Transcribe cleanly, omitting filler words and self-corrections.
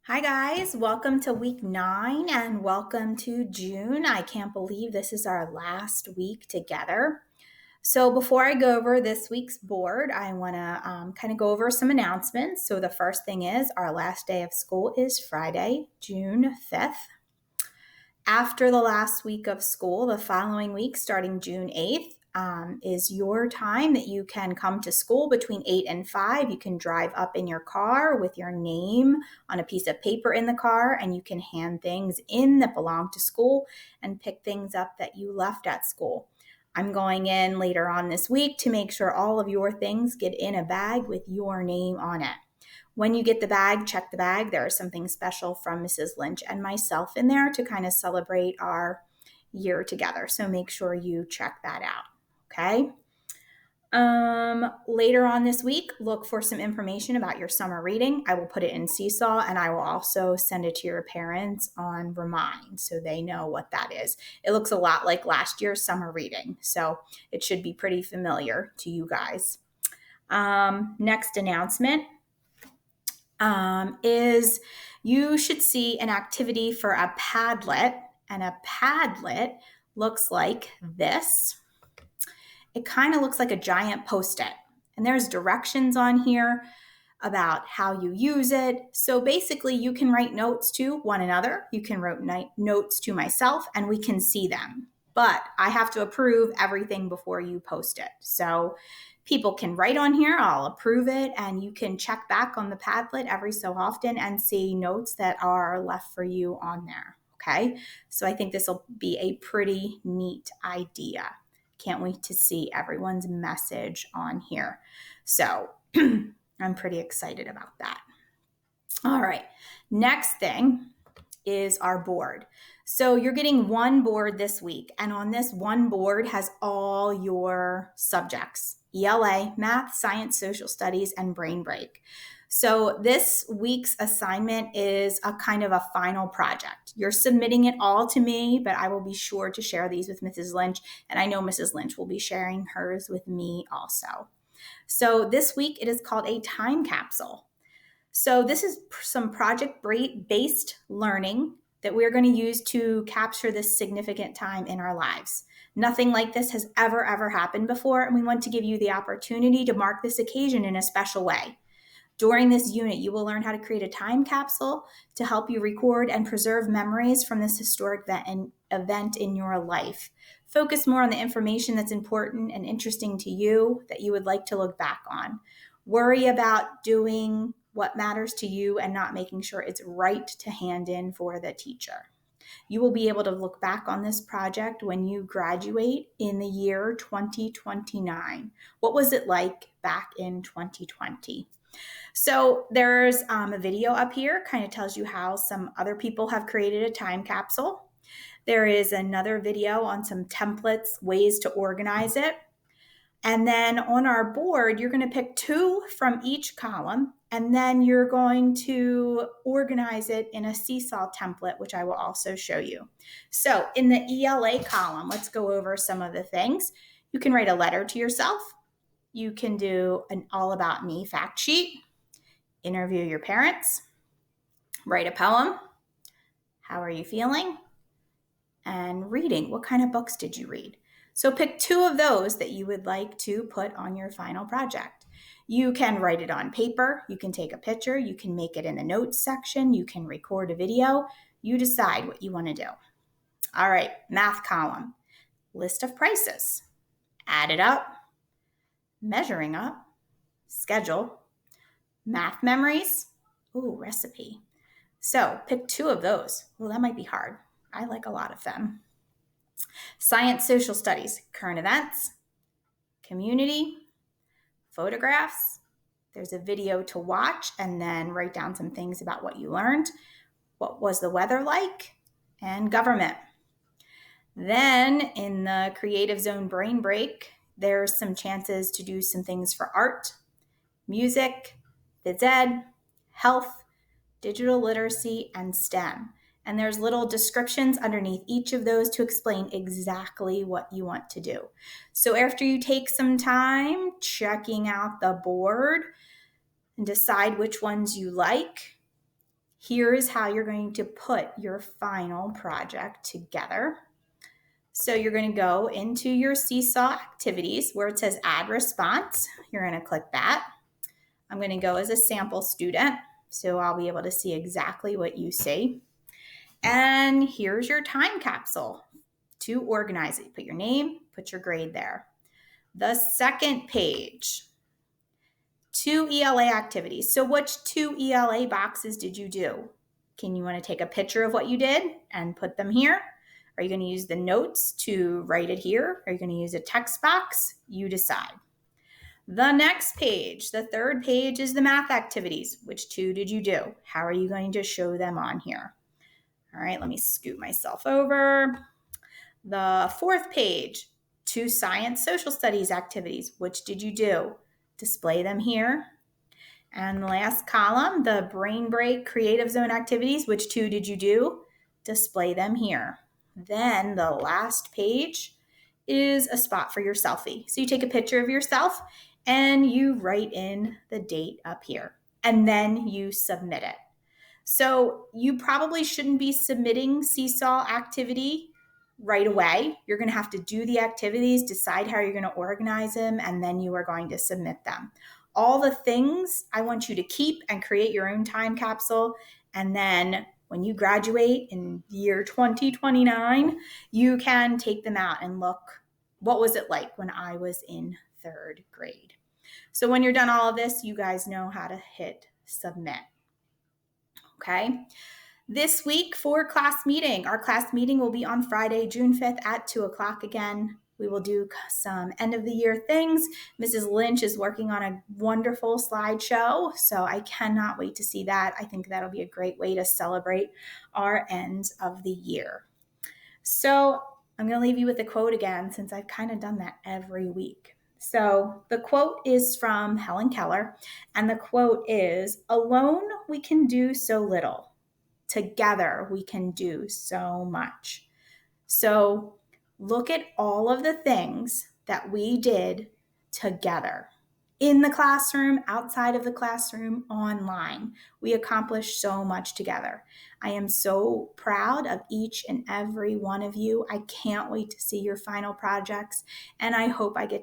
Hi, guys. Welcome to week 9 and welcome to June. I can't believe this is our last week together. So, before I go over this week's board, I want to kind of go over some announcements. So, the first thing is our last day of school is Friday, June 5th. After the last week of school, the following week, starting June 8th, is your time that you can come to school between 8 and 5. You can drive up in your car with your name on a piece of paper in the car, and you can hand things in that belong to school and pick things up that you left at school. I'm going in later on this week to make sure all of your things get in a bag with your name on it. When you get the bag, check the bag. There is something special from Mrs. Lynch and myself in there to kind of celebrate our year together. So make sure you check that out. Okay. Later on this week, look for some information about your summer reading. I will put it in Seesaw and I will also send it to your parents on Remind so they know what that is. It looks a lot like last year's summer reading, so it should be pretty familiar to you guys. Next announcement is you should see an activity for a Padlet, and a Padlet looks like this. It kind of looks like a giant Post-it, and there's directions on here about how you use it. So basically, you can write notes to one another. You can write notes to myself, and we can see them. But I have to approve everything before you post it. So people can write on here, I'll approve it, and you can check back on the Padlet every so often and see notes that are left for you on there. Okay, so I think this will be a pretty neat idea. Can't wait to see everyone's message on here. So I'm pretty excited about that. All right, next thing is our board. So you're getting one board this week, and on this one board has all your subjects: ELA, math, science, social studies, and brain break. So this week's assignment is a kind of a final project. You're submitting it all to me, but I will be sure to share these with Mrs. Lynch, and I know Mrs. Lynch will be sharing hers with me also. So this week it is called a time capsule. So this is some project-based learning that we're going to use to capture this significant time in our lives. Nothing like this has ever happened before, and we want to give you the opportunity to mark this occasion in a special way. During this unit, you will learn how to create a time capsule to help you record and preserve memories from this historic event in your life. Focus more on the information that's important and interesting to you that you would like to look back on. Worry about doing what matters to you and not making sure it's right to hand in for the teacher. You will be able to look back on this project when you graduate in the year 2029. What was it like back in 2020? So there's a video up here, kind of tells you how some other people have created a time capsule. There is another video on some templates, ways to organize it. And then on our board, you're going to pick 2 from each column, and then you're going to organize it in a Seesaw template, which I will also show you. So in the ELA column, let's go over some of the things. You can write a letter to yourself. You can do an all about me fact sheet, interview your parents, write a poem, how are you feeling, and reading. What kind of books did you read? So pick 2 of those that you would like to put on your final project. You can write it on paper, you can take a picture, you can make it in the notes section, you can record a video. You decide what you want to do. All right, math column. List of prices. Add it up. Measuring up. Schedule. Math memories. Ooh, recipe. So pick 2 of those. Well, that might be hard. I like a lot of them. Science, social studies, current events, community, photographs. There's a video to watch, and then write down some things about what you learned. What was the weather like? And government. Then in the creative zone brain break, there's some chances to do some things for art, music, phys ed, health, digital literacy, and STEM. And there's little descriptions underneath each of those to explain exactly what you want to do. So after you take some time checking out the board and decide which ones you like, Here's how you're going to put your final project together. So you're going to go into your Seesaw activities where it says add response. You're going to click that. I'm going to go as a sample student, so I'll be able to see exactly what you see. And here's your time capsule to organize it. Put your name, put your grade there. The second page, 2 ELA activities. So which 2 ELA boxes did you do? You want to take a picture of what you did and put them here? Are you going to use the notes to write it here? Are you going to use a text box? You decide. The next page, the third page, is the math activities. Which 2 did you do? How are you going to show them on here? All right, let me scoot myself over. The fourth page, 2 science social studies activities. Which did you do? Display them here. And the last column, the brain break creative zone activities. Which 2 did you do? Display them here. Then the last page is a spot for your selfie. So you take a picture of yourself and you write in the date up here, and then you submit it. So you probably shouldn't be submitting Seesaw activity right away. You're going to have to do the activities, decide how you're going to organize them, and then you are going to submit them. All the things I want you to keep and create your own time capsule. And then when you graduate in year 2029, you can take them out and look, what was it like when I was in 3rd grade? So when you're done all of this, you guys know how to hit submit. Okay. This week for class meeting, our class meeting will be on Friday, June 5th at 2 o'clock again. We will do some end of the year things. Mrs. Lynch is working on a wonderful slideshow, so I cannot wait to see that. I think that'll be a great way to celebrate our end of the year. So I'm going to leave you with a quote again, since I've kind of done that every week. So the quote is from Helen Keller, and the quote is, "Alone we can do so little. Together we can do so much." So look at all of the things that we did together in the classroom, outside of the classroom, online. We accomplished so much together. I am so proud of each and every one of you. I can't wait to see your final projects, and I hope I get to